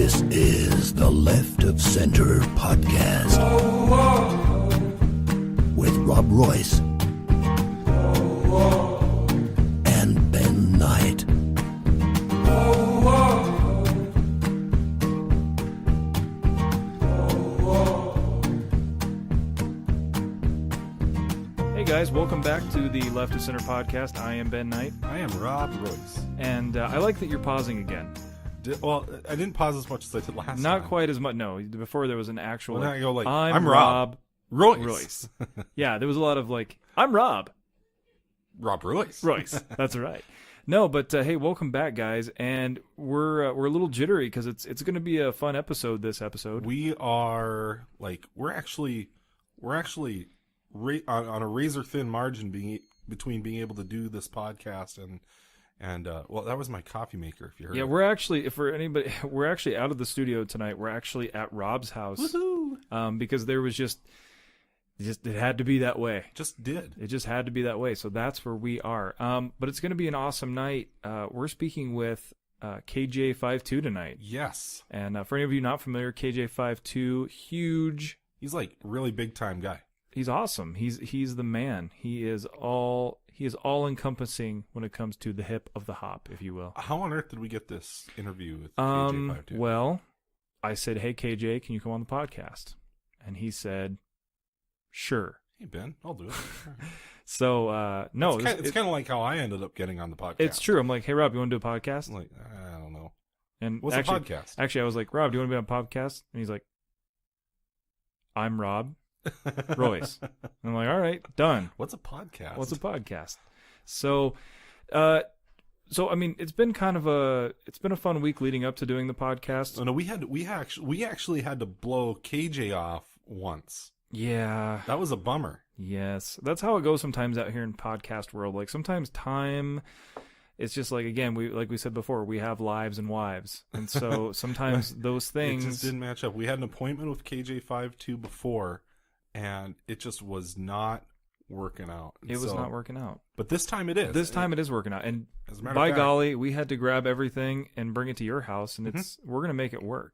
This is the Left of Center podcast with Rob Royce and Ben Knight. Hey guys, welcome back to the Left of Center podcast. I am Ben Knight. I am Rob Royce. And I like that you're pausing again. Well, I didn't pause as much as I did last time. Not quite as much. No, before there was an actual. Well, now I go like, I'm Rob Royce. Yeah, there was a lot of like, I'm Rob Royce. Royce. That's right. No, but hey, welcome back, guys. And we're a little jittery because it's going to be a fun episode. This episode, We are like we're actually on a razor thin margin between being able to do this podcast and well, that was my coffee maker. If you heard. Yeah, it. we're actually, for anybody, we're actually out of the studio tonight. We're actually at Rob's house. Woohoo! Because there was just it had to be that way. It just had to be that way. So that's where we are. But it's going to be an awesome night. We're speaking with KJ52 tonight. Yes. And for any of you not familiar, KJ52, huge. He's like really big time guy. He's awesome. He's the man. He is all encompassing when it comes to the hip of the hop, if you will. How on earth did we get this interview with KJ52? Well, I said, "Hey KJ, can you come on the podcast?" And he said, "Sure." Hey Ben, I'll do it. So no, it's kind of like how I ended up getting on the podcast. It's true. I'm like, "Hey Rob, you want to do a podcast?" I'm like, I don't know. And What's actually, a podcast? Actually, I was like, "Rob, do you want to be on a podcast?" And he's like, "I'm Rob Royce." And I'm like, "All right, done." What's a podcast? What's a podcast? So I mean, it's been a fun week leading up to doing the podcast. Oh, no, we actually had to blow KJ off once. Yeah, that was a bummer. Yes, that's how it goes sometimes out here in podcast world. Like sometimes time, it's just like, again, like we said before, we have lives and wives, and so sometimes those things it just didn't match up. We had an appointment with KJ52 before, and it just was not working out. It was not working out. But this time it is. This time it is working out. And as a matter by of fact, golly, we had to grab everything and bring it to your house, and we're gonna make it work.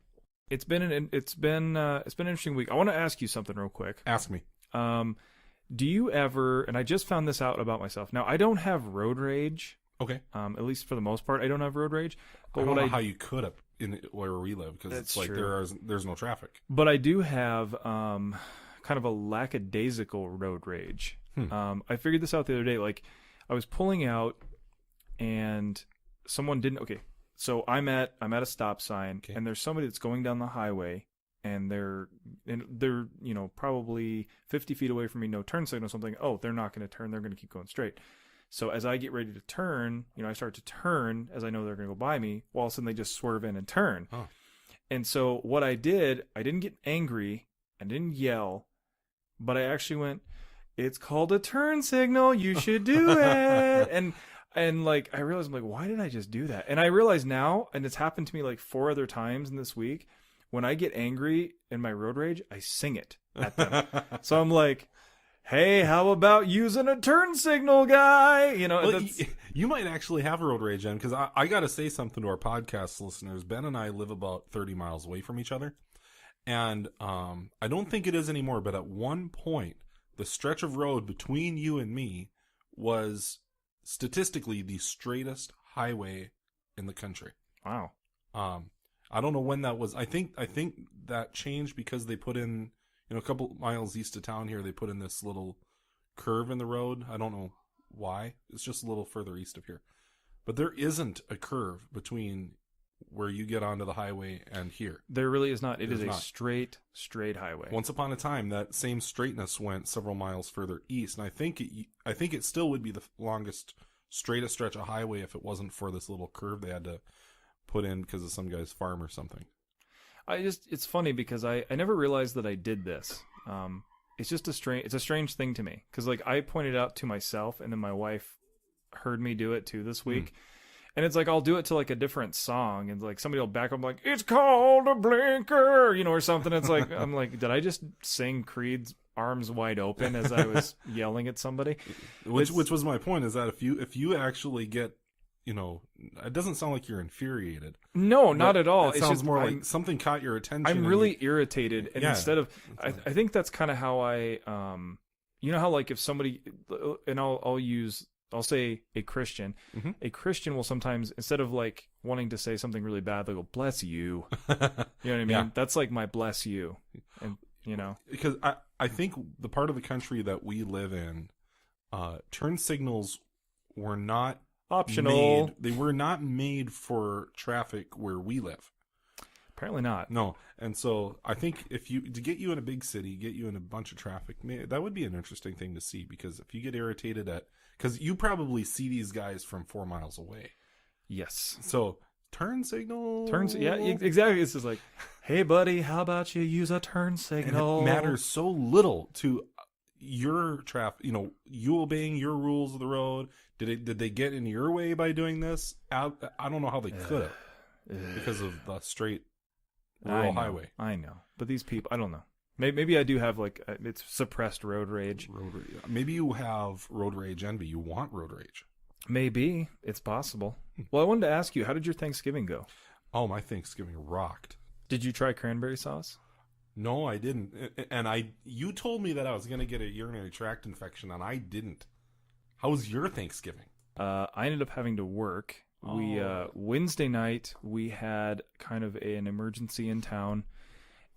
It's been an interesting week. I want to ask you something real quick. Ask me. Do you ever? And I just found this out about myself. Now I don't have road rage. Okay. At least for the most part, I don't have road rage. But I don't know how you could have in where we live, because it's like true. there's no traffic. But I do have kind of a lackadaisical road rage. I figured this out the other day. Like, I was pulling out, and someone didn't. Okay, so I'm at a stop sign, and there's somebody that's going down the highway, and they're probably 50 feet away from me, no turn signal, something. Oh, they're not going to turn. They're going to keep going straight. So as I get ready to turn, I start to turn as I know they're going to go by me. Well, all of a sudden they just swerve in and turn. Oh. And so what I did, I didn't get angry, I didn't yell, but I actually went, "It's called a turn signal. You should do it." and like, I realized, I'm like, why did I just do that? And I realize now, and it's happened to me like 4 other times in this week, when I get angry in my road rage, I sing it at them. So I'm like, "Hey, how about using a turn signal, guy?" Well, you might actually have a road rage, then, because I got to say something to our podcast listeners. Ben and I live about 30 miles away from each other. And I don't think it is anymore, but at one point, the stretch of road between you and me was statistically the straightest highway in the country. Wow. I don't know when that was. I think that changed because they put in, a couple miles east of town here, they put in this little curve in the road. I don't know why. It's just a little further east of here. But there isn't a curve between where you get onto the highway and here. There really is not. It is a not. straight highway. Once upon a time, that same straightness went several miles further east, and I think it still would be the longest, straightest stretch of highway if it wasn't for this little curve they had to put in because of some guy's farm or something. It's funny because I never realized that I did this. It's just a strange thing to me, because like, I pointed out to myself, and then my wife heard me do it too this week. And it's like, I'll do it to like a different song, and like somebody will back up like, "It's called a blinker," or something. It's like, I'm like, did I just sing Creed's "Arms Wide Open" as I was yelling at somebody? Which was my point, is that if you actually get it doesn't sound like you're infuriated. No, not at all. It It's sounds just, more like something caught your attention. I'm really irritated, and Yeah. instead of, I think that's kind of how I, how like if somebody, and I'll say a Christian, Mhm. a Christian will sometimes, instead of like wanting to say something really bad, they'll go, bless you. You know what I mean? Yeah. That's like my bless you. And, Because I think the part of the country that we live in, turn signals were not optional. They were not made for traffic where we live. Apparently not. No, and so I think to get you in a big city, get you in a bunch of traffic, that would be an interesting thing to see. Because if you get irritated because you probably see these guys from 4 miles away. Yes. So turn signal. Yeah, exactly. It's just like, hey, buddy, how about you use a turn signal? And it matters so little to your traffic. You obeying your rules of the road. Did they get in your way by doing this? I don't know how they could have because of the straight rural highway. I know, but these people, I don't know. Maybe I do have like it's suppressed road rage. Maybe you have road rage envy. You want road rage. Maybe it's possible. Well, I wanted to ask you, how did your Thanksgiving go? Oh, my Thanksgiving rocked. Did you try cranberry sauce? No, I didn't. And you told me that I was going to get a urinary tract infection, and I didn't. How was your Thanksgiving? I ended up having to work. We Wednesday night we had kind of an emergency in town,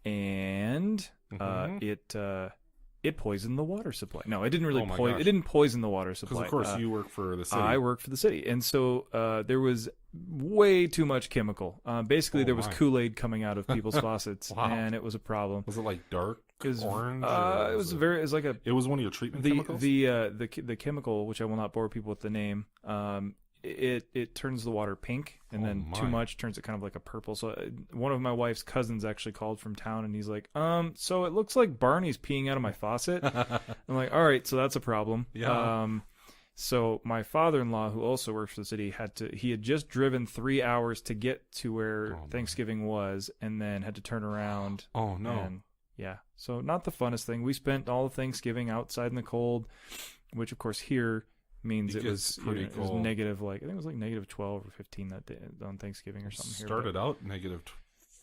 and it poisoned the water supply. No, it didn't really poison. It didn't poison the water supply. Because of course you work for the city. I work for the city, and so there was way too much chemical. Basically, there was Kool-Aid coming out of people's faucets, and it was a problem. Was it like dark orange? It was like a. It was one of your treatment chemicals. The chemical, which I will not bore people with the name. It turns the water pink, and then too much turns it kind of like a purple. So one of my wife's cousins actually called from town, and he's like, so it looks like Barney's peeing out of my faucet. I'm like, all right, so that's a problem. Yeah. So my father-in-law, who also works for the city, he had just driven 3 hours to get to where Thanksgiving was, and then had to turn around. Oh no. And, yeah. So not the funnest thing. We spent all of Thanksgiving outside in the cold, which of course here means it was pretty cold. It was negative, I think it was like negative 12 or 15 that day on Thanksgiving or something. Started out negative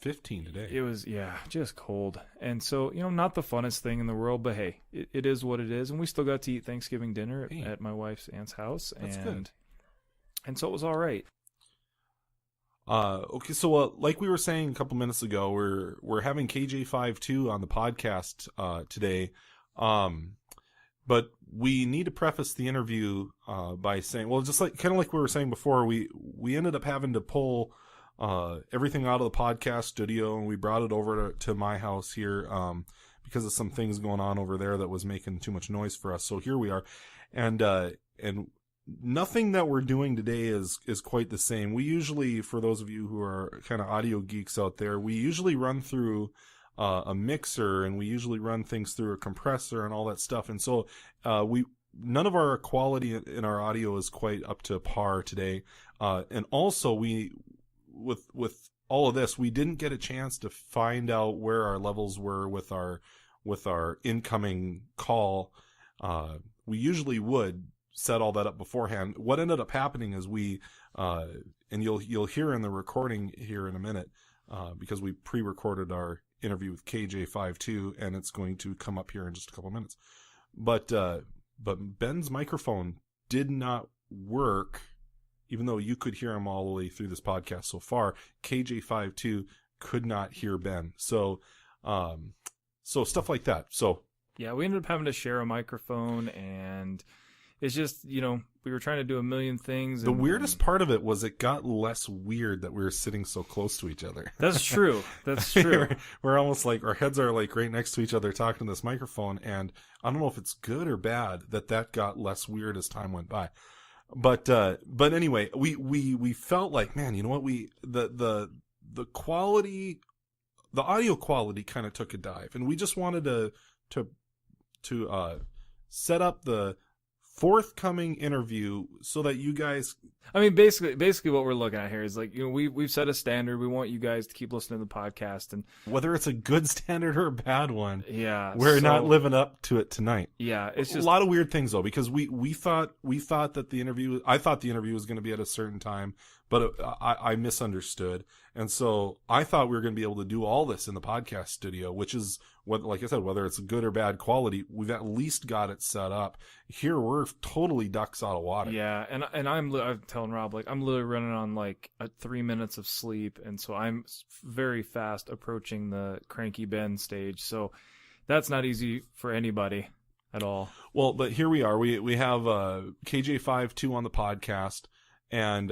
15 today. It was, just cold. And so, not the funnest thing in the world, but hey, it is what it is. And we still got to eat Thanksgiving dinner at my wife's aunt's house. That's good. And so it was all right. Okay, so like we were saying a couple minutes ago, we're having KJ52 on the podcast today. But we need to preface the interview by saying, well, just like kind of like we were saying before, we ended up having to pull everything out of the podcast studio, and we brought it over to my house here because of some things going on over there that was making too much noise for us. So here we are, and nothing that we're doing today is quite the same. We usually, for those of you who are kind of audio geeks out there, we usually run through a mixer, and we usually run things through a compressor and all that stuff. And so none of our quality in our audio is quite up to par today. And also with all of this, we didn't get a chance to find out where our levels were with our incoming call. We usually would set all that up beforehand. What ended up happening is and you'll hear in the recording here in a minute, because we pre-recorded our interview with KJ52, and it's going to come up here in just a couple minutes. But Ben's microphone did not work, even though you could hear him all the way through this podcast so far. KJ52 could not hear Ben. So stuff like that. So yeah, we ended up having to share a microphone, and it's just, we were trying to do a million things. The weirdest part of it was it got less weird that we were sitting so close to each other. That's true. That's true. We're almost like our heads are like right next to each other talking to this microphone, and I don't know if it's good or bad that got less weird as time went by. But anyway, we felt like, man, you know what, the quality, the audio quality kind of took a dive, and we just wanted to set up the forthcoming interview so that you guys. I mean, basically what we're looking at here is like, we've set a standard. We want you guys to keep listening to the podcast, and whether it's a good standard or a bad one, yeah, we're not living up to it tonight. Yeah, it's just a lot of weird things though, because we thought that the interview, I thought the interview was going to be at a certain time, but I misunderstood, and so I thought we were going to be able to do all this in the podcast studio, which is what, like I said, whether it's good or bad quality, we've at least got it set up. Here we're totally ducks out of water. Yeah, and I'm telling Rob, like, I'm literally running on like 3 minutes of sleep, and so I'm very fast approaching the Cranky Ben stage. So that's not easy for anybody at all. Well, but here we are. We have KJ52 on the podcast, and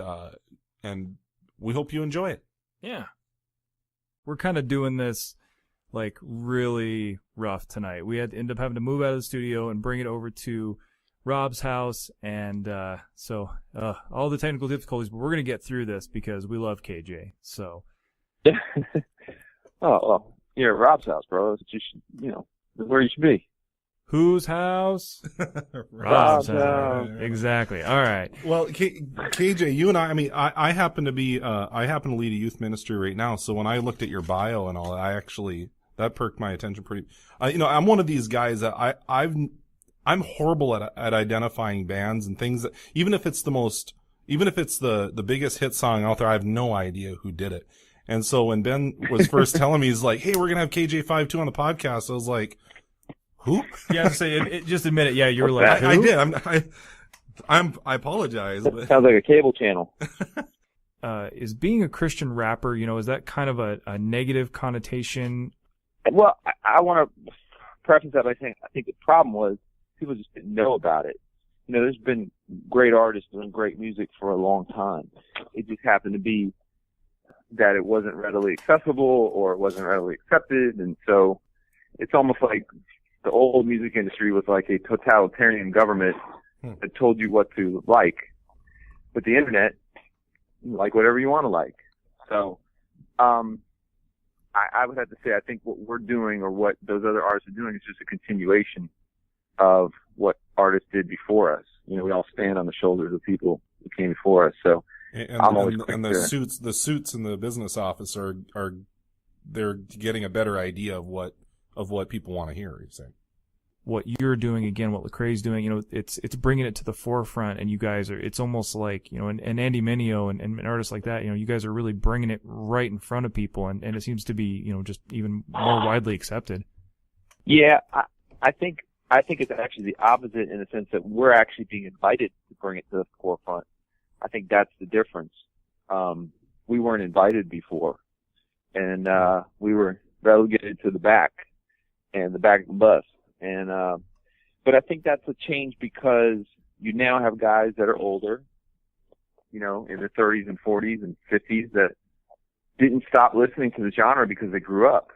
we hope you enjoy it. Yeah, we're kind of doing this like really rough tonight. We had to end up having to move out of the studio and bring it over to Rob's house, and so all the technical difficulties, but we're gonna get through this because we love KJ. So oh well, you're at Rob's house, bro. It's just, where you should be. Whose house? Rob's house. Exactly. All right. Well, KJ, you and I mean, I happen to lead a youth ministry right now. So when I looked at your bio and all, that perked my attention pretty. I'm one of these guys that I'm horrible at identifying bands and things that, even if it's the biggest hit song out there, I have no idea who did it. And so when Ben was first telling me, he's like, "Hey, we're going to have KJ52 on the podcast," I was like, "Who?" Yeah, just admit it. Yeah, you were like, I did. I apologize. But. Sounds like a cable channel. Is being a Christian rapper, is that kind of a negative connotation? Well, I want to preface that by saying I think the problem was people just didn't know about it. There's been great artists doing great music for a long time. It just happened to be that it wasn't readily accessible or it wasn't readily accepted, and so it's almost like the old music industry was like a totalitarian government that told you what to like. With the internet, you like whatever you want to like. So, I would have to say I think what we're doing or what those other artists are doing is just a continuation of what artists did before us. We all stand on the shoulders of people who came before us. So, and the suits in the business office they're getting a better idea of what people want to hear. You're saying what you're doing again, what Lecrae's doing, it's bringing it to the forefront, and you guys are. It's almost like and Andy Mineo and artists like that. You guys are really bringing it right in front of people, and it seems to be just even more widely accepted. Yeah, I think it's actually the opposite in the sense that we're actually being invited to bring it to the forefront. I think that's the difference. We weren't invited before, and we were relegated to the back of the bus. And but I think that's a change because you now have guys that are older, in their 30s and 40s and 50s that didn't stop listening to the genre because they grew up,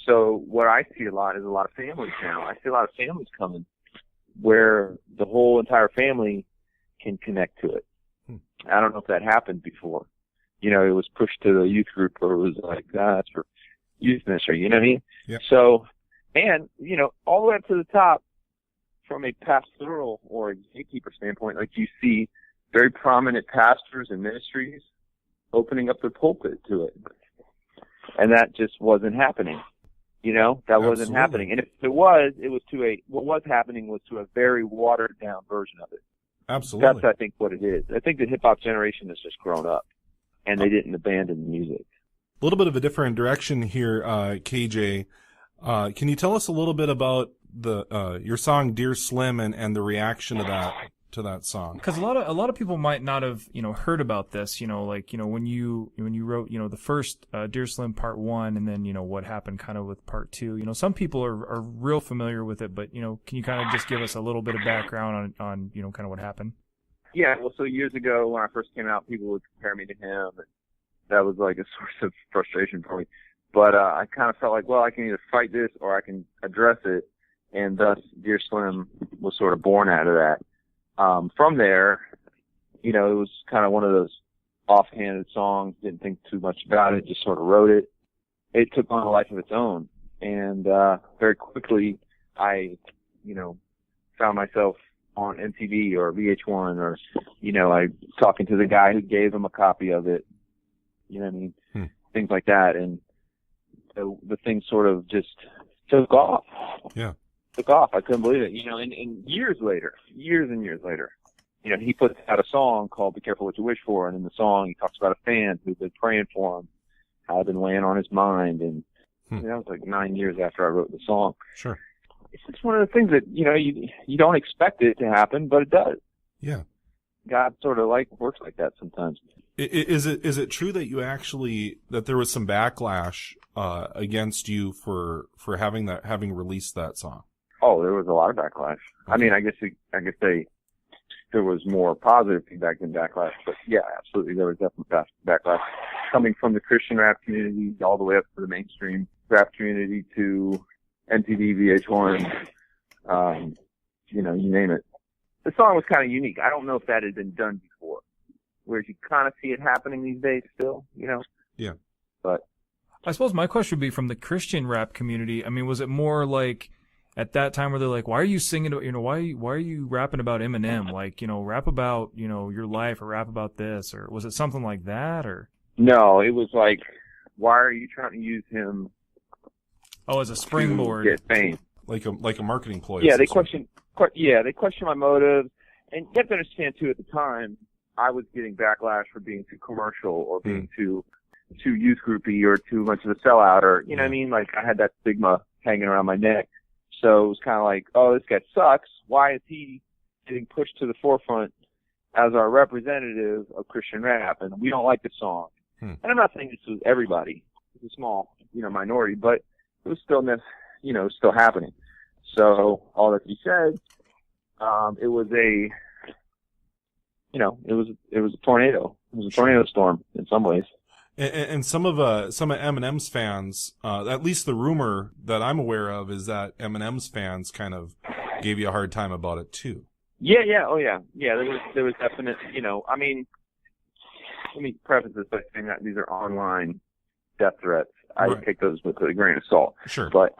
So what I see a lot is a lot of families now. I see a lot of families coming where the whole entire family can connect to it. I don't know if that happened before. It was pushed to the youth group, or it was like, that's for youth ministry, you know what I mean? Yeah. So, and, all the way up to the top, from a pastoral or a gatekeeper standpoint, like you see very prominent pastors and ministries opening up their pulpit to it. And that just wasn't happening. That wasn't happening. And if it was what was happening was to a very watered down version of it. Absolutely. That's, I think, what it is. I think the hip hop generation has just grown up and they didn't abandon the music. A little bit of a different direction here, KJ. Can you tell us a little bit about your song "Dear Slim" and the reaction to that song? Because a lot of people might not have heard about this. When you wrote the first "Dear Slim" Part 1, and then what happened kind of with Part 2. Some people are real familiar with it, but can you kind of just give us a little bit of background on kind of what happened? Yeah, well, so years ago when I first came out, people would compare me to him, and that was like a source of frustration for me. But I kind of felt like, well, I can either fight this or I can address it, and thus Dear Slim was sort of born out of that. From there, it was kind of one of those offhanded songs, didn't think too much about it, just sort of wrote it. It took on a life of its own, and very quickly I, found myself on MTV or VH1 or, I talking to the guy who gave him a copy of it, you know what I mean? Things like that. And the thing sort of just took off. Yeah. Took off. I couldn't believe it. And years and years later, he puts out a song called Be Careful What You Wish For. And in the song, he talks about a fan who's been praying for him, how it been weighing on his mind. And that was like 9 years after I wrote the song. Sure. It's just one of the things that, you don't expect it to happen, but it does. Yeah. God sort of works like that sometimes. Is it true that that there was some backlash against you for having released that song? Oh, there was a lot of backlash. I mean, I guess there was more positive feedback than backlash, but yeah, absolutely, there was definitely backlash coming from the Christian rap community all the way up to the mainstream rap community to MTV, VH1, you name it. The song was kind of unique. I don't know if that had been done before, whereas you kind of see it happening these days still, Yeah. But I suppose my question would be from the Christian rap community. I mean, was it more like at that time where they're like, why are you singing, why are you rapping about Eminem? Like, rap about, your life or rap about this, or was it something like that, or? No, it was like, why are you trying to use him? Oh, as a springboard. To get fame. Like a marketing ploy. Yeah, they question my motives. And you have to understand too, at the time, I was getting backlash for being too commercial or being too youth groupy or too much of a sellout, or, what I mean? Like, I had that stigma hanging around my neck. So it was kind of like, oh, this guy sucks. Why is he getting pushed to the forefront as our representative of Christian rap? And we don't like the song. And I'm not saying this was everybody. It's a small, minority, but it was still, still happening. So all that to be said, it was a, it was a tornado. It was a tornado storm in some ways. And some of Eminem's fans, at least the rumor that I'm aware of is that Eminem's fans kind of gave you a hard time about it too. Yeah, oh yeah. There was definite, I mean, let me preface this by saying that these are online death threats. I take those with a grain of salt. Sure. But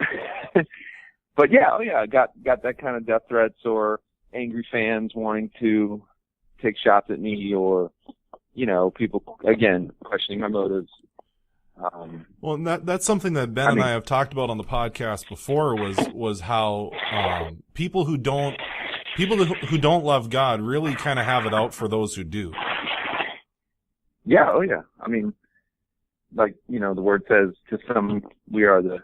yeah, oh yeah, got that kind of death threats or angry fans wanting to take shots at me or, people, again, questioning my motives. Well, that's something that Ben and I have talked about on the podcast before was how people who don't love God really kind of have it out for those who do. Yeah, oh yeah. I mean, like, the word says, to some we are the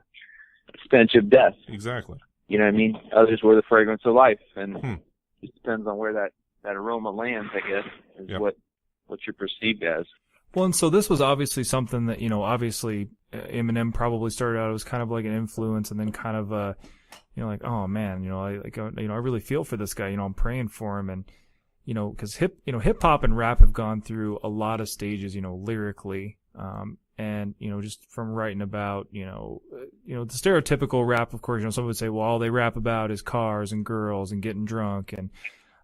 stench of death. Exactly. You know what I mean? Others were the fragrance of life. And it depends on where that aroma lands, I guess, is what you're perceived as. Well, and so this was obviously something that, obviously Eminem probably started out as kind of like an influence and then kind of, like, oh man, I really feel for this guy, I'm praying for him. And, cause hip hop and rap have gone through a lot of stages, lyrically. And, just from writing about, the stereotypical rap, of course, some would say, well, all they rap about is cars and girls and getting drunk. And,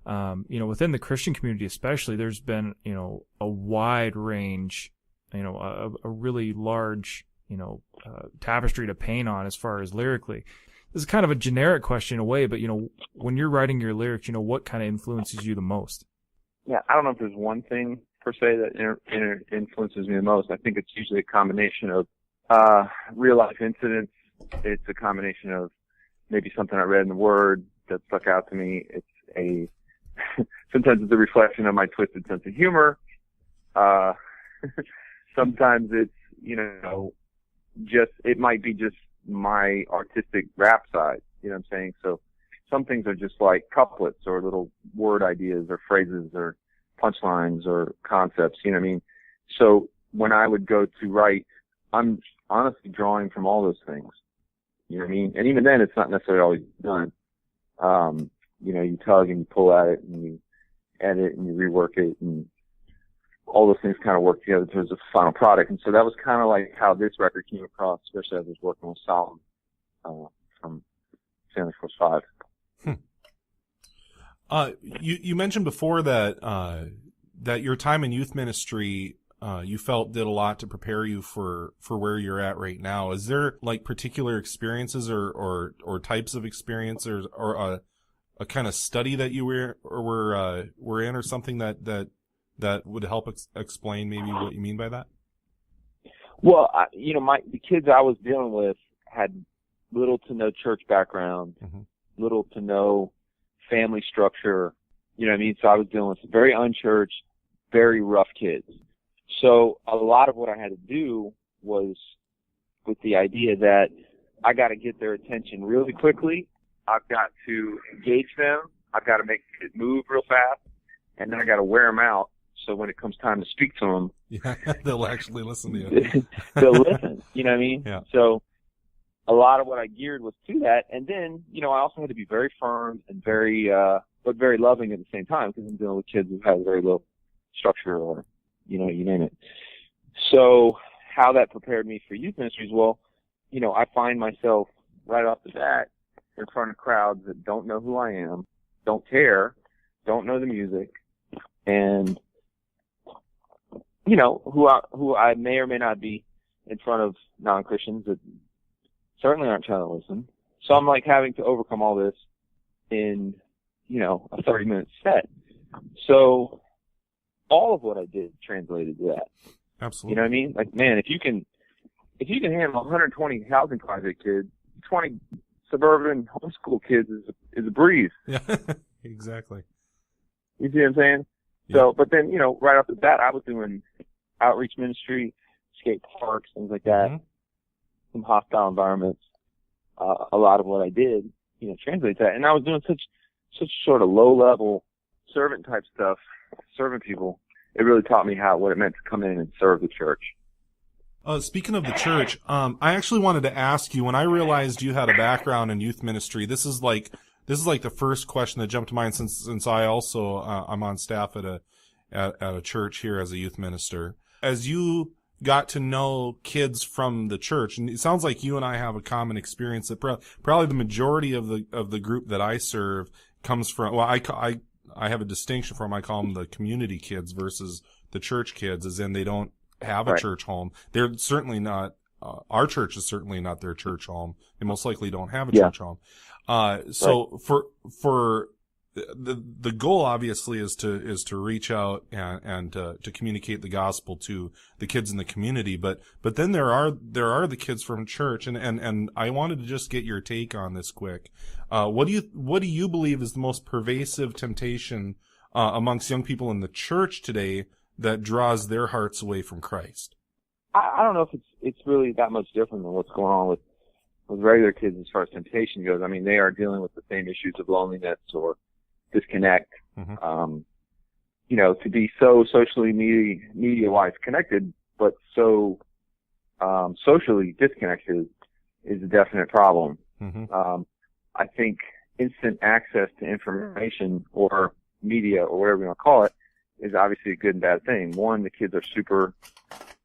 within the Christian community especially, there's been, a wide range, a really large, tapestry to paint on as far as lyrically. This is kind of a generic question in a way, but, when you're writing your lyrics, what kind of influences you the most? Yeah, I don't know if there's one thing per se that influences me the most. I think it's usually a combination of real life incidents. It's a combination of maybe something I read in the Word that stuck out to me. It's sometimes it's a reflection of my twisted sense of humor. Sometimes it's, it might be just my artistic rap side. You know what I'm saying? So some things are just like couplets or little word ideas or phrases or punchlines or concepts, you know what I mean? So when I would go to write, I'm honestly drawing from all those things. You know what I mean? And even then, it's not necessarily always done. You tug and you pull at it and you edit and you rework it and all those things kind of work together towards a final product. And so that was kind of like how this record came across, especially as I was working with Solomon from Santa Cruz 5. You mentioned before that that your time in youth ministry you felt did a lot to prepare you for where you're at right now. Is there like particular experiences or types of experiences or kind of study that you were in, or something that would help explain maybe what you mean by that? Well, the kids I was dealing with had little to no church background, little to no family structure. You know what I mean? So I was dealing with very unchurched, very rough kids. So a lot of what I had to do was with the idea that I got to get their attention really quickly. I've got to engage them. I've got to make it move real fast, and then I got to wear them out. So when it comes time to speak to them, yeah, they'll actually listen to you. they'll listen. You know what I mean? Yeah. So a lot of what I geared was to that, and then I also had to be very firm and very, but very loving at the same time, because I'm dealing with kids who have very low structure, or you name it. So how that prepared me for youth ministries? Well, I find myself right off the bat in front of crowds that don't know who I am, don't care, don't know the music, and who I may or may not be in front of non-Christians that certainly aren't trying to listen. So I'm like having to overcome all this in a 30-minute set. So all of what I did translated to that. Absolutely. You know what I mean? Like, man, if you can handle 120 housing project kids, 20 suburban homeschool kids is a breeze. Yeah, exactly. You see what I'm saying? Yeah. So, but then, right off the bat, I was doing outreach ministry, skate parks, things like that, some hostile environments. A lot of what I did, translates that. And I was doing such sort of low-level servant-type stuff, serving people. It really taught me what it meant to come in and serve the church. Speaking of the church, I actually wanted to ask you, when I realized you had a background in youth ministry, this is like the first question that jumped to mind, since I also I'm on staff at a church here as a youth minister. As you got to know kids from the church, and it sounds like you and I have a common experience that probably the majority of the group that I serve comes from. Well, I have a distinction for them. I call them the community kids versus the church kids, as in they don't have a church home. They're certainly not. Our church is certainly not their church home. They most likely don't have a church home. So for the goal obviously is to reach out and to communicate the gospel to the kids in the community. But then there are the kids from church, and I wanted to just get your take on this quick. What do you believe is the most pervasive temptation amongst young people in the church today that draws their hearts away from Christ? I don't know if it's really that much different than what's going on with regular kids as far as temptation goes. I mean, they are dealing with the same issues of loneliness or disconnect. To be so socially media-wise connected, but so socially disconnected is a definite problem. I think instant access to information or media or whatever you want to call it is obviously a good and bad thing. One, the kids are super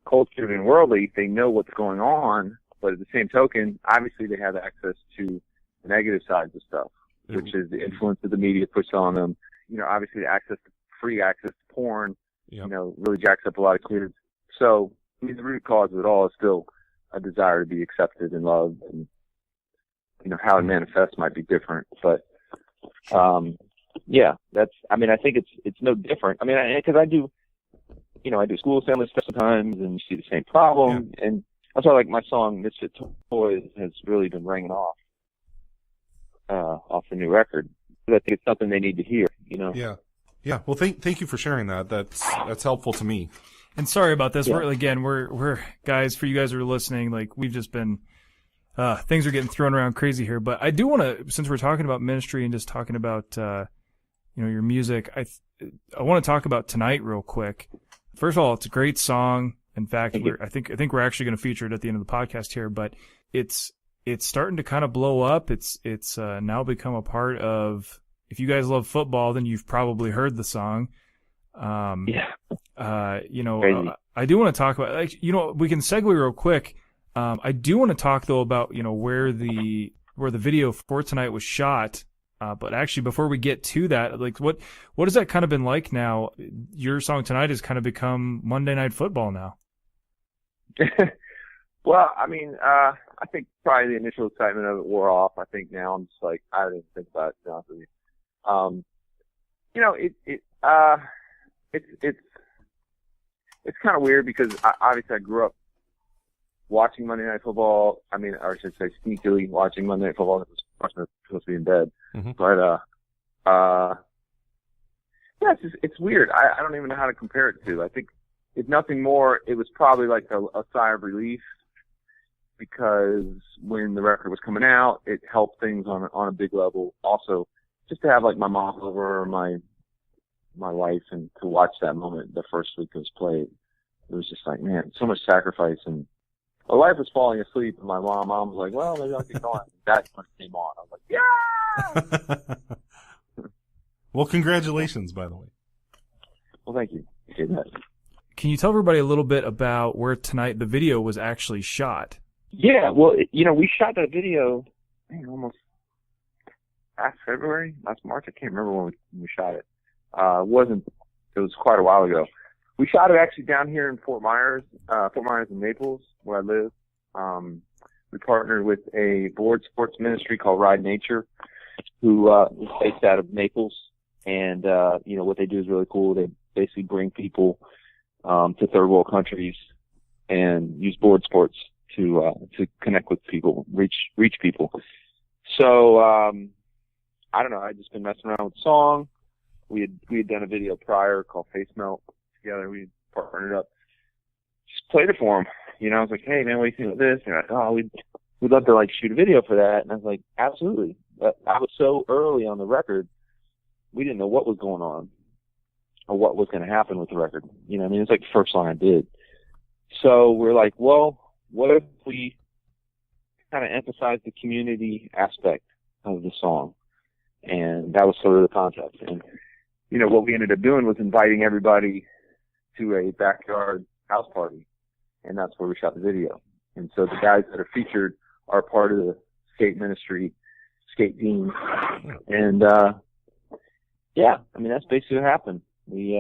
cultured and worldly. They know what's going on, but at the same token, obviously they have access to the negative sides of stuff, which is the influence that the media puts on them. Obviously the free access to porn, really jacks up a lot of kids. So, I mean, the root cause of it all is still a desire to be accepted and loved, and, how it manifests might be different. But, I think it's no different. I mean, because I do school assembly stuff sometimes, and you see the same problem. Yeah. And that's why, like, my song "Misfit Toys" has really been ringing off the new record. I think it's something they need to hear. Yeah. Well, thank you for sharing that. That's helpful to me. And sorry about this. Yeah. We're guys, for you guys who are listening, like, we've just been things are getting thrown around crazy here. But I do want to, since we're talking about ministry and just talking about your music, I want to talk about Tonight real quick. First of all, it's a great song. In fact, I think we're actually going to feature it at the end of the podcast here. But it's starting to kind of blow up. It's now become a part of. If you guys love football, then you've probably heard the song. I do want to talk about, we can segue real quick. I do want to talk though about, where the video for Tonight was shot. But actually, before we get to that, like, what has that kind of been like now? Your song Tonight has kind of become Monday Night Football now. Well, I mean, I think probably the initial excitement of it wore off. I think now I'm just like, I don't even think about it, to be honest with you. You know, it's kind of weird because obviously I grew up watching Monday Night Football. I mean, or I should say sneakily watching Monday Night Football. It was supposed to be in bed. Mm-hmm. But, yeah, it's weird. I don't even know how to compare it to. I think if nothing more, it was probably like a sigh of relief because when the record was coming out, it helped things on a big level. Also, just to have like my mom over or my wife and to watch that moment the first week it was played, it was just like, man, so much sacrifice. And my wife was falling asleep and my mom was like, well, maybe I'll get going. That's when it came on. I was like, yeah! Well, congratulations, by the way. Well, thank you. Appreciate that. Can you tell everybody a little bit about where tonight the video was actually shot? Yeah, well, we shot that video almost last February, last March. I can't remember when we shot it. It was quite a while ago. We shot it actually down here in Fort Myers and Naples, where I live. We partnered with a board sports ministry called Ride Nature, who is based out of Naples. And, what they do is really cool. They basically bring people to third world countries and use board sports to connect with people, reach people. So, I don't know. I'd just been messing around with the song. We had done a video prior called Face Melt together. We partnered up. Just played it for them. I was like, hey, man, what do you think of this? And they're like, oh, we'd love to, like, shoot a video for that. And I was like, absolutely. But I was so early on the record, we didn't know what was going on or what was going to happen with the record. It's like the first song I did. So we're like, well, what if we kind of emphasize the community aspect of the song? And that was sort of the concept. And, what we ended up doing was inviting everybody to a backyard house party. And that's where we shot the video. And so the guys that are featured are part of the skate ministry, skate team. And, yeah, that's basically what happened. We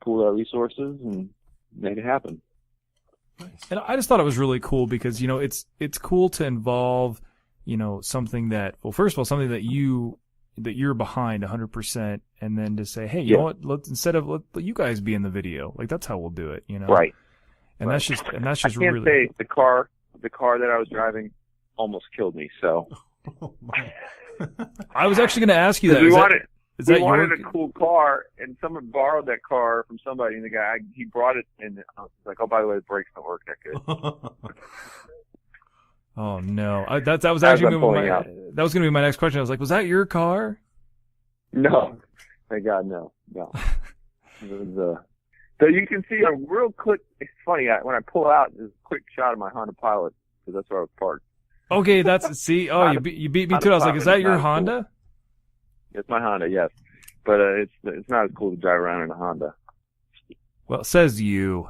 pooled our resources and made it happen. And I just thought it was really cool because, it's cool to involve, something that, well, first of all, something that you're behind 100%, and then to say, hey, you know what, instead of let you guys be in the video, like that's how we'll do it, Right. And right. that's just I can't really. say the car that I was driving almost killed me. So. Oh, my. I was actually going to ask you that. We Is wanted a cool car, and someone borrowed that car from somebody, and the guy, he brought it, and I was like, oh, by the way, the brakes don't work that good. Oh, no. That was actually that was going to be my next question. I was like, was that your car? No. Thank God, no. It was, so you can see a real quick, it's funny, when I pull out, there's a quick shot of my Honda Pilot, because that's where I was parked. Okay, you beat me too. I was like, is that your Honda? Cool. It's my Honda, yes. But it's not as cool to drive around in a Honda. Well, it says you.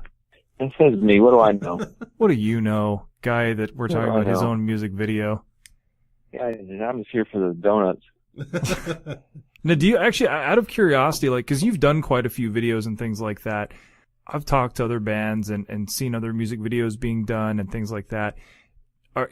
It says me. What do I know? What do you know, guy that we're talking about his own music video? Yeah, I'm just here for the donuts. Now, do you actually, out of curiosity, like, because you've done quite a few videos and things like that, I've talked to other bands and seen other music videos being done and things like that.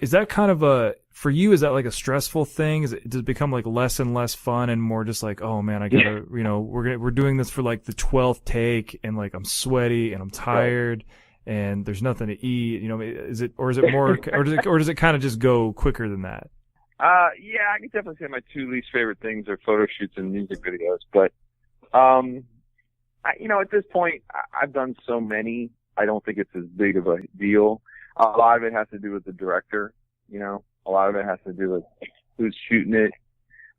Is that kind of for you, is that like a stressful thing? Does it become like less and less fun and more just like, oh man, I gotta, we're doing this for like the 12th take and like I'm sweaty and I'm tired and there's nothing to eat, is it more, or does it kind of just go quicker than that? Yeah, I can definitely say my two least favorite things are photo shoots and music videos, but, at this point, I've done so many, I don't think it's as big of a deal. A lot of it has to do with the director, a lot of it has to do with who's shooting it.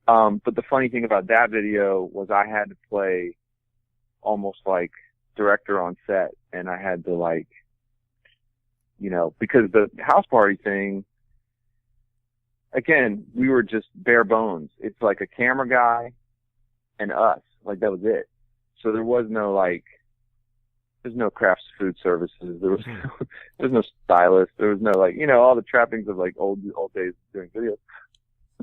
But the funny thing about that video was I had to play almost like director on set, and I had to like, because the house party thing, again, we were just bare bones. It's like a camera guy and us, like that was it. So there was no like, there's no craft food services. There was no stylist. There was no like, all the trappings of like old days doing videos.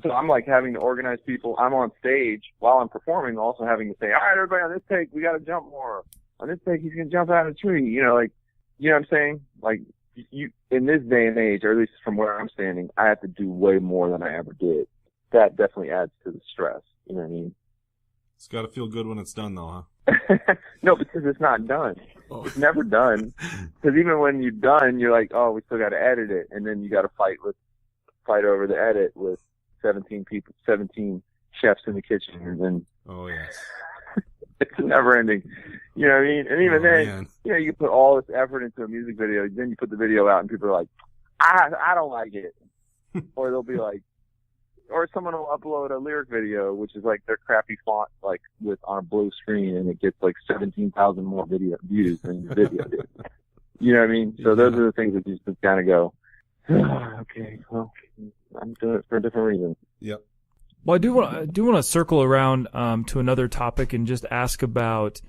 So I'm like having to organize people. I'm on stage while I'm performing, also having to say, all right, everybody on this take, we got to jump more. On this take, he's going to jump out of a tree. You know what I'm saying? Like in this day and age, or at least from where I'm standing, I have to do way more than I ever did. That definitely adds to the stress. You know what I mean? It's got to feel good when it's done, though, huh? No, because it's not done. Oh. It's never done. Because even when you're done, you're like, oh, we still got to edit it, and then you got to fight over the edit with 17 people, 17 chefs in the kitchen, and then Oh, yes. it's never ending. You know what I mean? And even then, man. you know, you put all this effort into a music video, then you put the video out, and people are like, I don't like it, or they'll be like, or someone will upload a lyric video, which is like their crappy font, like on a blue screen, and it gets like 17,000 more video views than the video did. You know what I mean? So those are the things that you just kind of go, okay, well, I'm doing it for a different reason. Yep. Well, I do want to circle around to another topic and just ask about,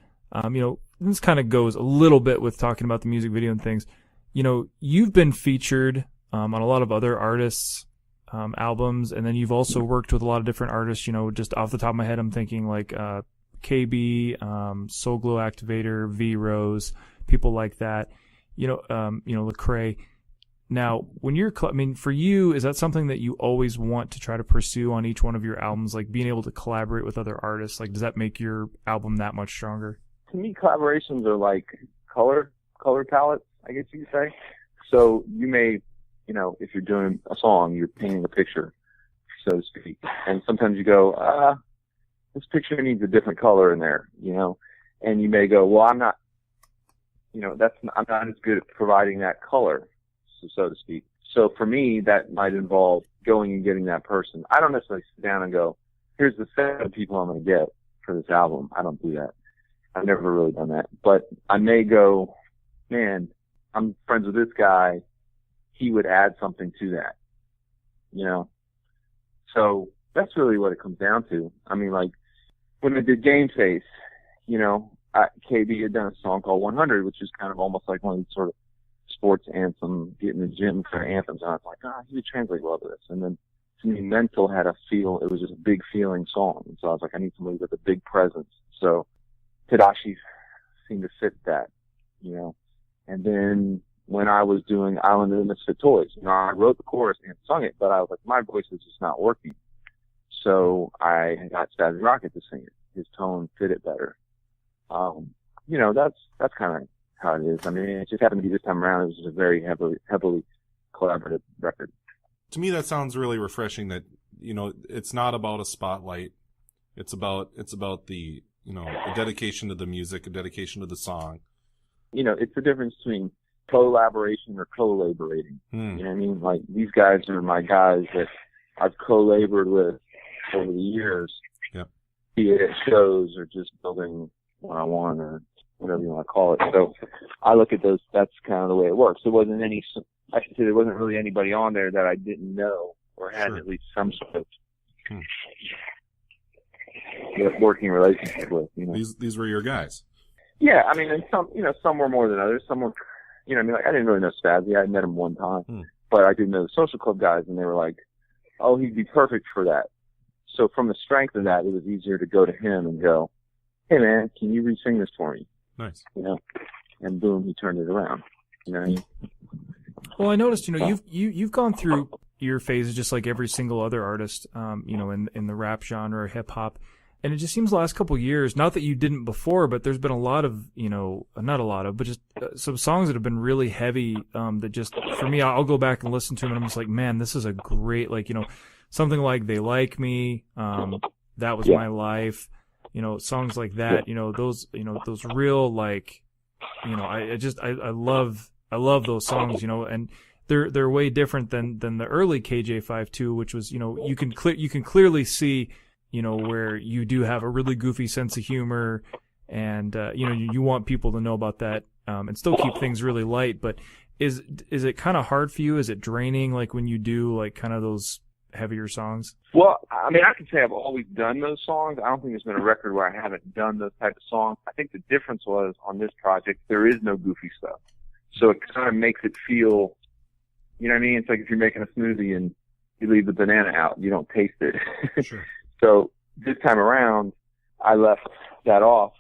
you know, this kind of goes a little bit with talking about the music video and things. You know, you've been featured on a lot of other artists' albums, and then you've also worked with a lot of different artists. You know, just off the top of my head, I'm thinking like KB, Soul Glow Activator, V Rose, people like that. You know, Lecrae. Now, when you're, I mean, for you, is that something that you always want to try to pursue on each one of your albums, like being able to collaborate with other artists? Like, does that make your album that much stronger? To me, collaborations are like color palettes, I guess you could say. So you may, you know, if you're doing a song, you're painting a picture, so to speak. And sometimes you go, this picture needs a different color in there, you know. And you may go, well, I'm not, you know, I'm not as good at providing that color, so to speak. So for me, that might involve going and getting that person. I don't necessarily sit down and go, here's the set of people I'm going to get for this album. I don't do that. I've never really done that. But I may go, man, I'm friends with this guy. He would add something to that, you know? So that's really what it comes down to. I mean, like, when I did Game Face, you know, KB had done a song called 100, which is kind of almost like one of these sort of sports anthem, get in the gym kind of anthems. And I was like, he would translate well to this. And then to me, Mental had a feel, it was just a big feeling song. And so I was like, I need somebody with a big presence. So Tadashi seemed to fit that, you know. And then when I was doing Island of the Misfit Toys, you know, I wrote the chorus and sung it, but I was like, my voice is just not working. So I got Spazzy Rocket to sing it. His tone fit it better. You know, that's kind of how it is. I mean, it just happened to be this time around. It was just a very heavily collaborative record. To me, that sounds really refreshing. That, you know, it's not about a spotlight. It's about the, you know, a dedication to the music, a dedication to the song. You know, it's the difference between collaboration or collaborating. You know what I mean? Like, these guys are my guys that I've collaborated with over the years. Yep. Be it at shows or just building one-on-one or whatever you want to call it. So I look at those, that's kind of the way it works. There wasn't there wasn't really anybody on there that I didn't know or had at least some sort of working relationship with, you know. These were your guys. Yeah, I mean, and some were more than others. Some were, you know, I mean, like, I didn't really know Spazzy. I met him one time, but I did know the Social Club guys, and they were like, oh, he'd be perfect for that. So from the strength of that, it was easier to go to him and go, hey man, can you re-sing this for me? Nice. You know, and boom, he turned it around. You know what I mean? Well, I noticed, you know, you've gone through your phases just like every single other artist, you know, in the rap genre or hip hop. And it just seems the last couple of years, not that you didn't before, but there's been a lot of, you know, not a lot of, but just some songs that have been really heavy, that just, for me, I'll go back and listen to them and I'm just like, man, this is a great, like, you know, something like They Like Me, That Was My Life, you know, songs like that, you know, those real, like, you know, I love those songs, you know, and they're way different than the early KJ52, which was, you know, you can clearly see, you know, where you do have a really goofy sense of humor and, you know, you want people to know about that, and still keep things really light. But is it kind of hard for you? Is it draining, like when you do like kind of those heavier songs? Well, I mean, I can say I've always done those songs. I don't think there's been a record where I haven't done those type of songs. I think the difference was on this project, there is no goofy stuff. So it kind of makes it feel, you know what I mean? It's like if you're making a smoothie and you leave the banana out, you don't taste it. Sure. So this time around, I left that off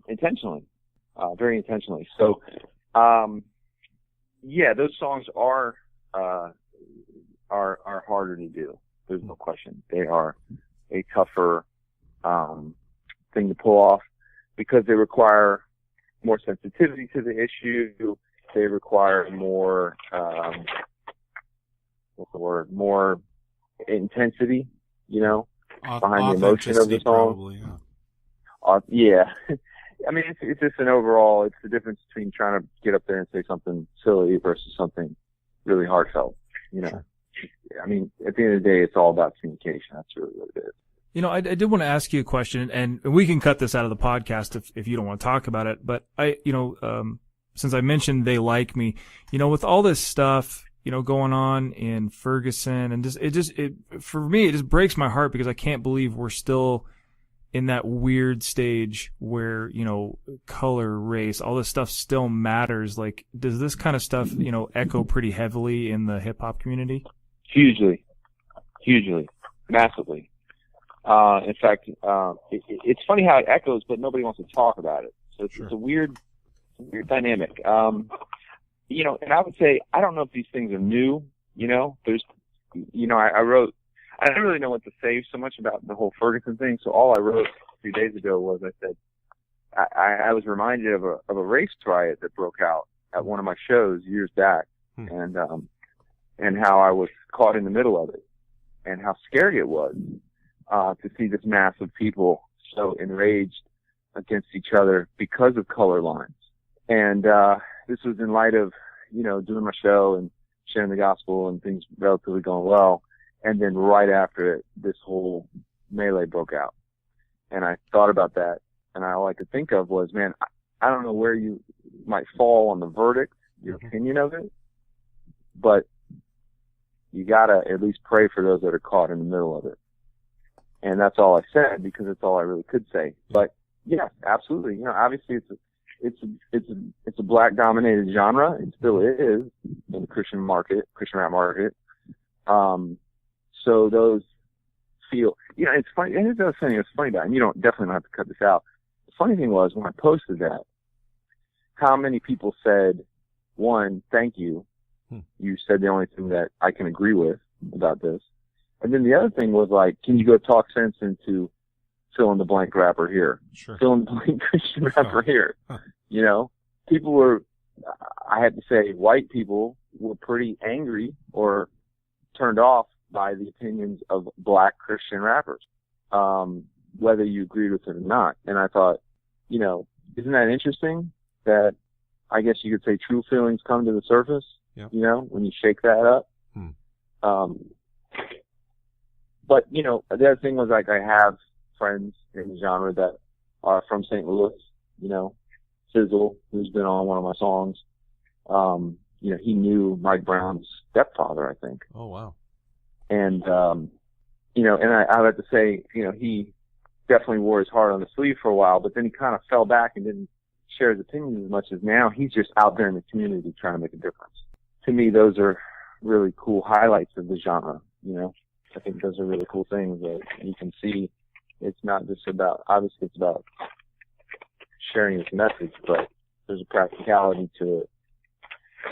intentionally, very intentionally. So, yeah, those songs are harder to do. There's no question. They are a tougher thing to pull off because they require more sensitivity to the issue. They require more, more intensity, behind the emotion of the song. Probably, yeah. Yeah. I mean, it's just it's the difference between trying to get up there and say something silly versus something really heartfelt, Sure. I mean, at the end of the day, it's all about communication. That's really what it is. I did want to ask you a question, and we can cut this out of the podcast if you don't want to talk about it. But since I mentioned They Like Me, with all this stuff, going on in Ferguson, and for me, it just breaks my heart because I can't believe we're still in that weird stage where, color, race, all this stuff still matters. Like, does this kind of stuff, echo pretty heavily in the hip hop community? Hugely, massively. In fact, it's funny how it echoes, but nobody wants to talk about it. So it's a weird dynamic. And I would say, I don't know if these things are new, there's, I wrote, I didn't really know what to say so much about the whole Ferguson thing. So all I wrote a few days ago was I said, I was reminded of a race riot that broke out at one of my shows years back. And how I was caught in the middle of it and how scary it was, to see this mass of people so enraged against each other because of color lines. And, this was in light of, doing my show and sharing the gospel and things relatively going well. And then right after it, this whole melee broke out. And I thought about that, and all I could think of was, man, I don't know where you might fall on the verdict, your opinion of it, but you gotta at least pray for those that are caught in the middle of it. And that's all I said because that's all I really could say. But yeah, absolutely. Obviously it's a black dominated genre. It still is in the Christian rap market. So those feel, it's funny. And the other thing that's funny about it, and you definitely don't have to cut this out. The funny thing was when I posted that, how many people said, one, thank you. You said the only thing that I can agree with about this. And then the other thing was like, can you go talk sense into fill in the blank rapper here? Sure. Fill in the blank Christian rapper here. People were, I had to say, white people were pretty angry or turned off by the opinions of black Christian rappers, whether you agreed with it or not. And I thought, isn't that interesting that I guess you could say true feelings come to the surface, when you shake that up. But, the other thing was like I have friends in the genre that are from St. Louis, Sizzle, who's been on one of my songs. He knew Mike Brown's stepfather, I think. Oh, wow. And, and I have to say, he definitely wore his heart on the sleeve for a while, but then he kind of fell back and didn't share his opinions as much as now. He's just out there in the community trying to make a difference. To me, those are really cool highlights of the genre, I think those are really cool things that you can see. It's not just about, obviously it's about sharing this message, but there's a practicality to it.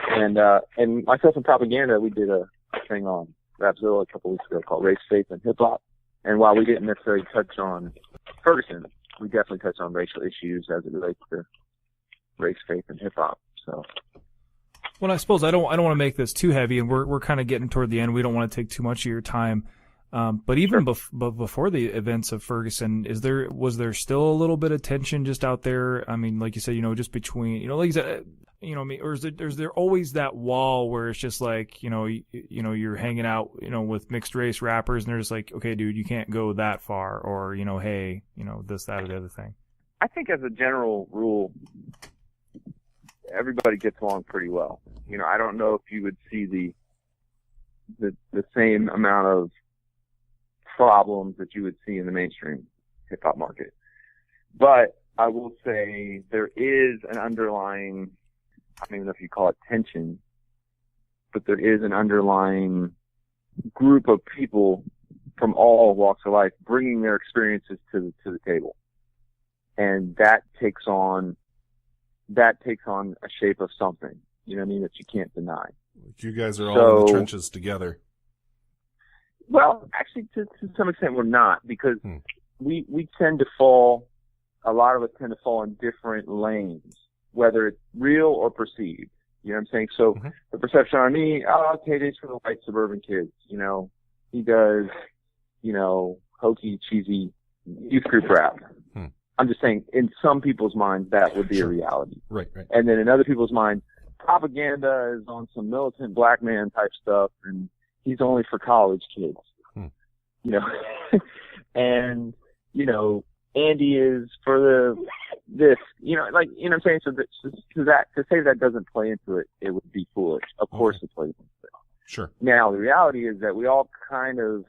And myself and Propaganda, we did a thing on Rapzilla a couple weeks ago called Race, Faith, and Hip Hop. And while we didn't necessarily touch on Ferguson, we definitely touched on racial issues as it relates to race, faith, and hip hop. So. Well, I suppose I don't want to make this too heavy, and we're kind of getting toward the end. We don't want to take too much of your time. But even before the events of Ferguson, was there still a little bit of tension just out there? I mean, like you said, just between, like you said, or is there always that wall where it's just like, you're hanging out, with mixed race rappers, and they're just like, okay, dude, you can't go that far, or hey, this, that, or the other thing. I think as a general rule, everybody gets along pretty well. I don't know if you would see the same amount of problems that you would see in the mainstream hip hop market. But I will say there is an underlying, I don't even know if you call it tension, but there is an underlying group of people from all walks of life bringing their experiences to the table. And that takes on a shape of something, that you can't deny. You guys are all in the trenches together. Well, actually, to some extent, we're not, because we tend to fall a lot of us tend to fall in different lanes, whether it's real or perceived. You know what I'm saying? So the perception on me, oh, KJ's for the white suburban kids. You know, he does, you know, hokey, cheesy youth group rap. I'm just saying, in some people's minds, that would be a reality. Right, right. And then in other people's minds, propaganda is on some militant black man type stuff, and he's only for college kids. You know, and, you know, Andy is for this, you know, like, you know what I'm saying? To say that doesn't play into it, it would be foolish. Of course it plays into it. Sure. Now, the reality is that we all kind of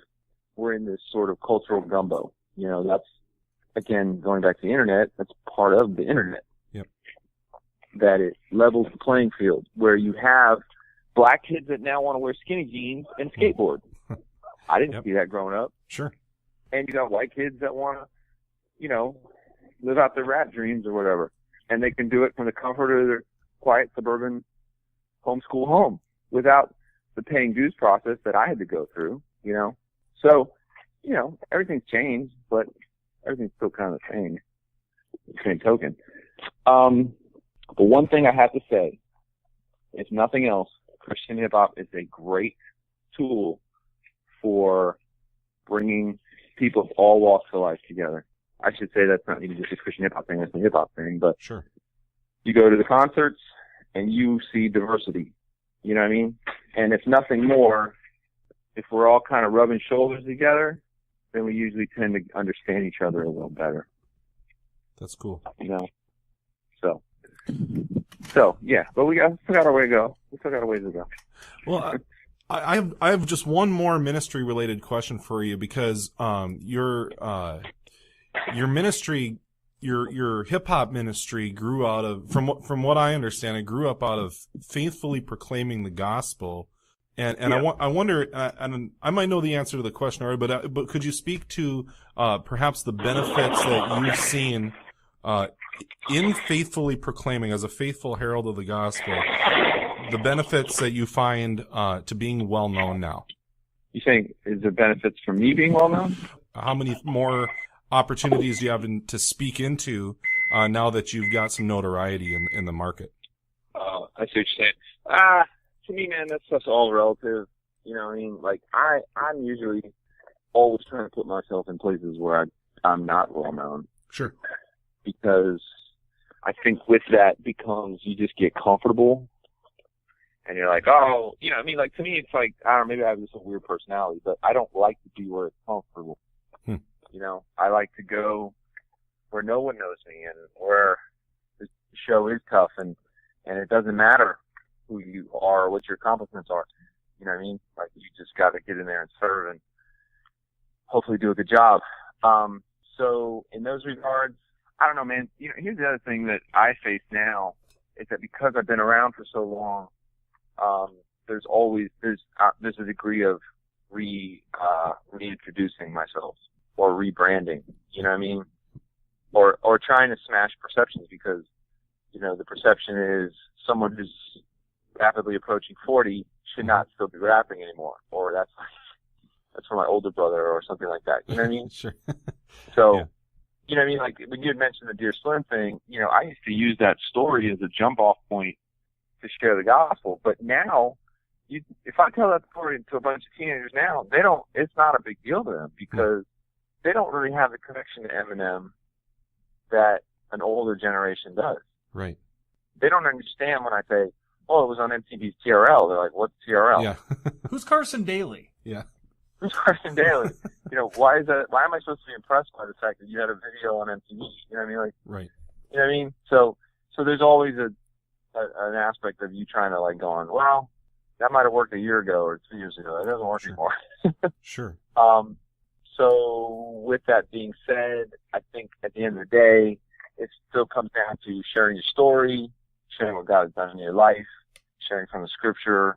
were in this sort of cultural gumbo. You know, that's, again, going back to the internet, that's part of the internet. Yep. That it levels the playing field, where you have black kids that now want to wear skinny jeans and skateboard. I didn't see that growing up. Sure. And you got white kids that want to, you know, live out their rap dreams or whatever. And they can do it from the comfort of their quiet suburban homeschool home without the paying dues process that I had to go through, you know. So, you know, everything's changed, but everything's still kind of the same token. But one thing I have to say, if nothing else, Christian hip hop is a great tool for bringing people of all walks of life together. I should say that's not even just a Christian hip hop thing, that's a hip hop thing, but sure. You go to the concerts and you see diversity. You know what I mean? And if nothing more, if we're all kind of rubbing shoulders together, then we usually tend to understand each other a little better. That's cool. You know? So yeah, but we still got our way to go. We still got a ways to go. Well, I have just one more ministry related question for you, because your ministry, your hip hop ministry grew out of, from what I understand, it grew up out of faithfully proclaiming the gospel. And yeah. I wonder, and I might know the answer to the question already, but could you speak to perhaps the benefits that you've seen in faithfully proclaiming, as a faithful herald of the gospel, the benefits that you find to being well known now? You saying, is there benefits from me being well known? How many more opportunities do you have to speak into now that you've got some notoriety in the market? I see what you're saying. To me, man, that stuff's all relative. You know what I mean? Like, I'm usually always trying to put myself in places where I'm not well known. Sure. Because I think with that becomes, you just get comfortable. And you're like, oh, you know, I mean, like, to me, it's like, I don't know, maybe I have this weird personality, but I don't like to be where it's comfortable. You know, I like to go where no one knows me and where the show is tough, and it doesn't matter who you are or what your accomplishments are. You know what I mean? Like, you just got to get in there and serve and hopefully do a good job. So in those regards, I don't know, man. You know, here's the other thing that I face now is that because I've been around for so long, there's a degree of reintroducing myself or rebranding. You know what I mean? Or trying to smash perceptions, because, you know, the perception is someone who's rapidly approaching 40 should not still be rapping anymore, or that's for my older brother or something like that. You know what I mean? Sure. So. Yeah. You know what I mean? Like, when you had mentioned the Dear Slim thing, you know, I used to use that story as a jump-off point to share the gospel. But now, if I tell that story to a bunch of teenagers now, it's not a big deal to them, because they don't really have the connection to Eminem that an older generation does. Right. They don't understand when I say, oh, it was on MTV's TRL. They're like, what's TRL? Yeah. Who's Carson Daly? Yeah. Who's Carson Daly? You know, why am I supposed to be impressed by the fact that you had a video on MTV? You know what I mean? Like, right. You know what I mean? So there's always an aspect of you trying to, like, going, well, that might have worked a year ago or 2 years ago. It doesn't work anymore. Sure. So with that being said, I think at the end of the day, it still comes down to sharing your story, sharing what God has done in your life, sharing from the scripture,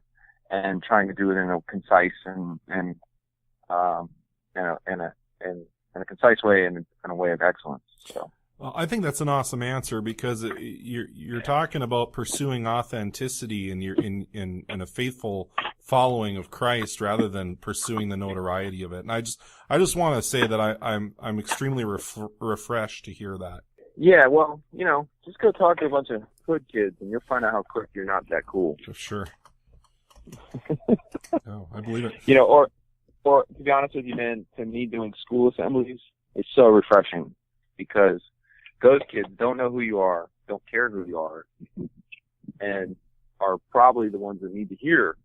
and trying to do it in a concise and in a concise way and in a way of excellence. So. Well, I think that's an awesome answer, because you're talking about pursuing authenticity and you're in a faithful following of Christ rather than pursuing the notoriety of it. And I just want to say that I'm extremely refreshed to hear that. Yeah, well, just go talk to a bunch of hood kids, and you'll find out how quick you're not that cool. For sure. Oh, I believe it. Or to be honest with you, man, to me, doing school assemblies is so refreshing because those kids don't know who you are, don't care who you are, and are probably the ones that need to hear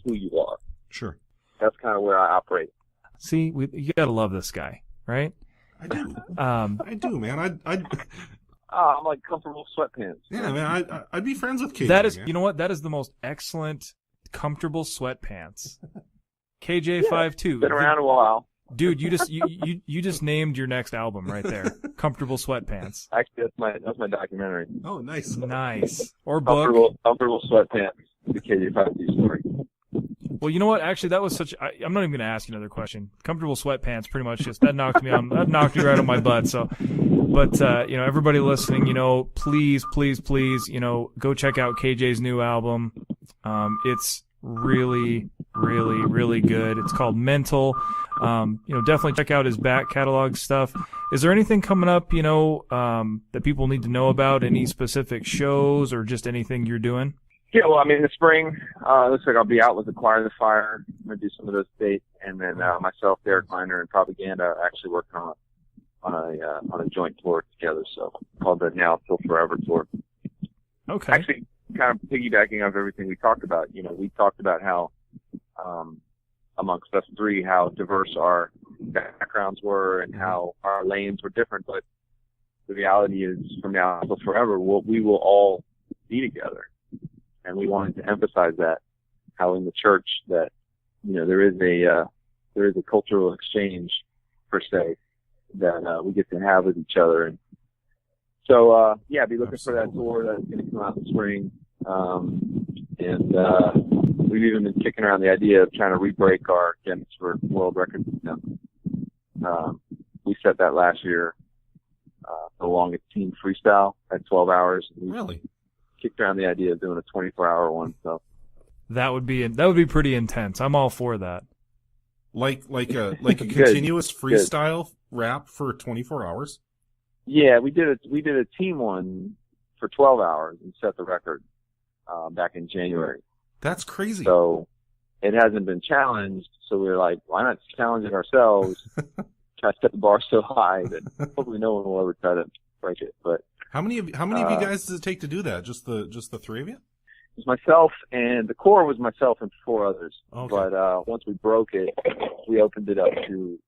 who you are. Sure. That's kind of where I operate. See, you gotta love this guy, right? I do. I do, man. I'm like comfortable sweatpants. Yeah, man. I'd be friends with KJ. That is, man. you know what? That is the most excellent, comfortable sweatpants. KJ52. Been around a while. Dude, you just named your next album right there. Comfortable sweatpants. Actually, that's my documentary. Oh, nice. Nice. Or book. Comfortable sweatpants. The KJ52 story. Well, you know what? Actually, that was I'm not even going to ask you another question. Comfortable sweatpants, pretty much that knocked me right on my butt. So, but everybody listening, please, go check out KJ's new album. It's really, really, really good. It's called Mental. Definitely check out his back catalog stuff. Is there anything coming up, that people need to know about? Any specific shows or just anything you're doing? Yeah, well, in the spring, looks like I'll be out with Acquire the Fire. I'm going to do some of those dates. And then myself, Derek Miner, and Propaganda are actually working on a joint tour together, so called the Now Till Forever tour. Okay. Actually, kind of piggybacking off everything we talked about. We talked about how, amongst us three, how diverse our backgrounds were and how our lanes were different. But the reality is, from now till forever, we will all be together. And we wanted to emphasize that, how in the church that, there is a cultural exchange, per se, that we get to have with each other. And so, be looking for that tour that's going to come out in the spring. We've even been kicking around the idea of trying to re-break our Guinness World Records. We set that last year, the longest team freestyle at 12 hours. Really? Kicked around the idea of doing a 24-hour one. So that would be pretty intense. I'm all for that. Like a continuous freestyle rap for 24 hours. Yeah, we did a team one for 12 hours and set the record back in January. That's crazy. So it hasn't been challenged. So we were like, why not challenge it ourselves? Try to set the bar so high that hopefully no one will ever try to break it. But how many of you guys does it take to do that? Just the three of you? It was myself, and the core was myself and four others. Okay. But once we broke it, we opened it up to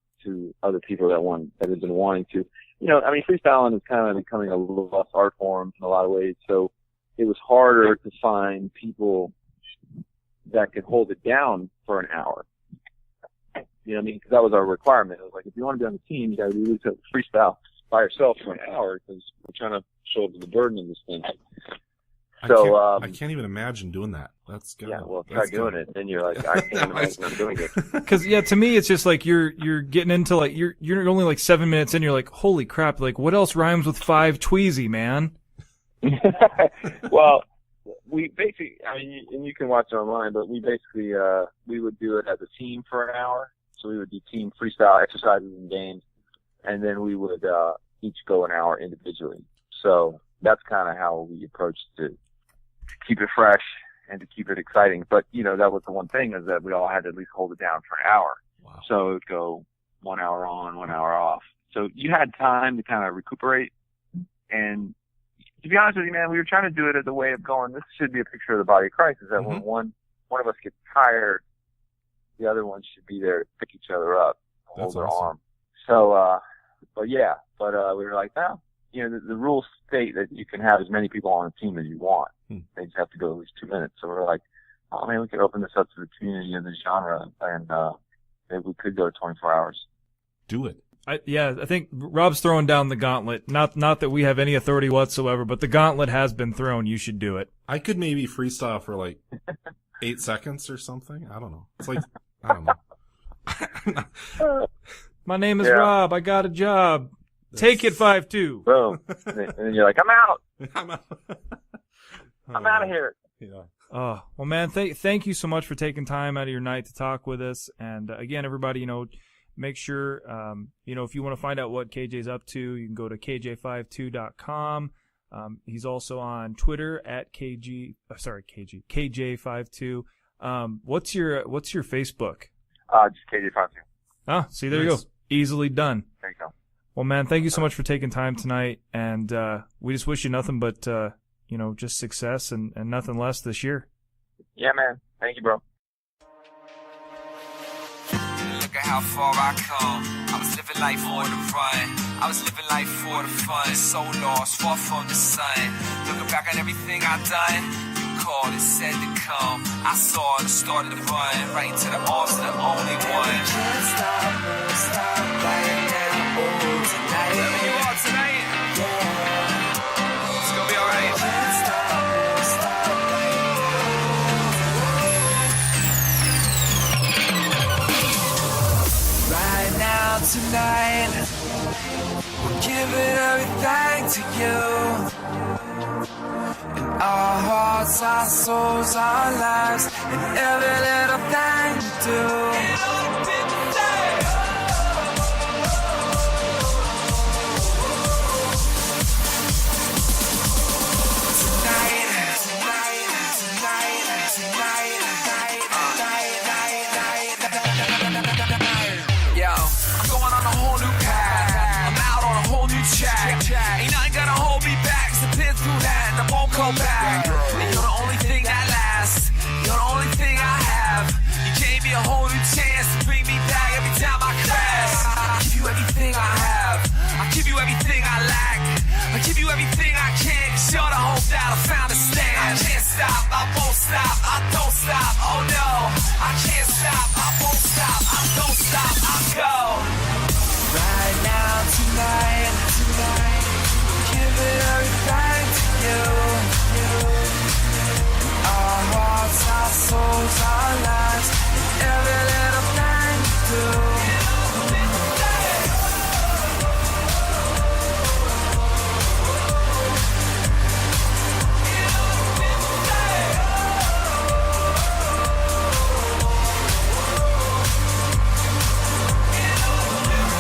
other people that had been wanting to. Freestyling is kind of becoming a lost art form in a lot of ways. So it was harder to find people that could hold it down for an hour. Because that was our requirement. It was like, if you want to be on the team, you got to be able to freestyle by yourself for an hour, because we're trying to show up to the burden of this thing. So I can't even imagine doing that. Try doing it, then you're like, I can't imagine I'm doing it. Because to me, it's just like you're getting into like you're only like 7 minutes in. You're like, holy crap! Like, what else rhymes with 5 Tweezy, man? Well, we basically, and you can watch it online, but we basically we would do it as a team for an hour. So we would do team freestyle exercises and games, and then we would each go an hour individually. So that's kind of how we approached it, to keep it fresh and to keep it exciting. But, that was the one thing, is that we all had to at least hold it down for an hour. Wow. So it would go 1 hour on, 1 hour off. So you had time to kind of recuperate. And to be honest with you, man, we were trying to do it as a way of going, this should be a picture of the body of Christ, is that when one of us gets tired, the other one should be there to pick each other up, hold their arm. So, we were like, the rules state that you can have as many people on a team as you want. They just have to go at least 2 minutes. So we're like, oh man, we could open this up to the community of the genre, and maybe we could go to 24 hours. Do it. I think Rob's throwing down the gauntlet. Not that we have any authority whatsoever, but the gauntlet has been thrown. You should do it. I could maybe freestyle for like 8 seconds or something. I don't know. It's like, I don't know. My name is Rob. I got a job. Take it 5-2. Boom. And then you're like, I'm out. I'm out of here. Yeah. Oh, well, man, thank you so much for taking time out of your night to talk with us. And again, everybody, make sure, if you want to find out what KJ's up to, you can go to KJ52.com. He's also on Twitter at KJ52. What's your Facebook? Just KJ52. Ah, see, there you go. Easily done. There you go. Well, man, thank you so much for taking time tonight, and we just wish you nothing but just success and nothing less this year. Yeah, man. Thank you, bro. Look at how far I come. I was living life for the run. I was living life for the fun. So lost, far from the sun. Looking back on everything I've done. You called and said to come. I saw the start of the run. Right into the arms of the only one. Can't stop right now. Oh, tonight. Wherever you are tonight. Yeah. It's gonna be alright. Can't stop right now. Right now, tonight. We're giving everything to you. In our hearts, our souls, our lives, and every little thing you do. Yo, I'm going on a whole new path. I'm out on a whole new track. Ain't nothing gonna hold me back. So been through that and I won't go back. And you're the only thing that lasts. You're the only thing I have. You gave me a whole new chance to bring me back every time I crash. I give you everything I have. I give you everything I lack. I give you everything I can. Cause you're the hope that I found to stand. I can't stop, I won't stop, I don't stop. Oh no, I can't stop, I won't stop, I don't stop, I go. Right now, tonight, give it everything to you. Our hearts, our souls, our lives, and every little thing you do.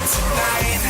Tonight.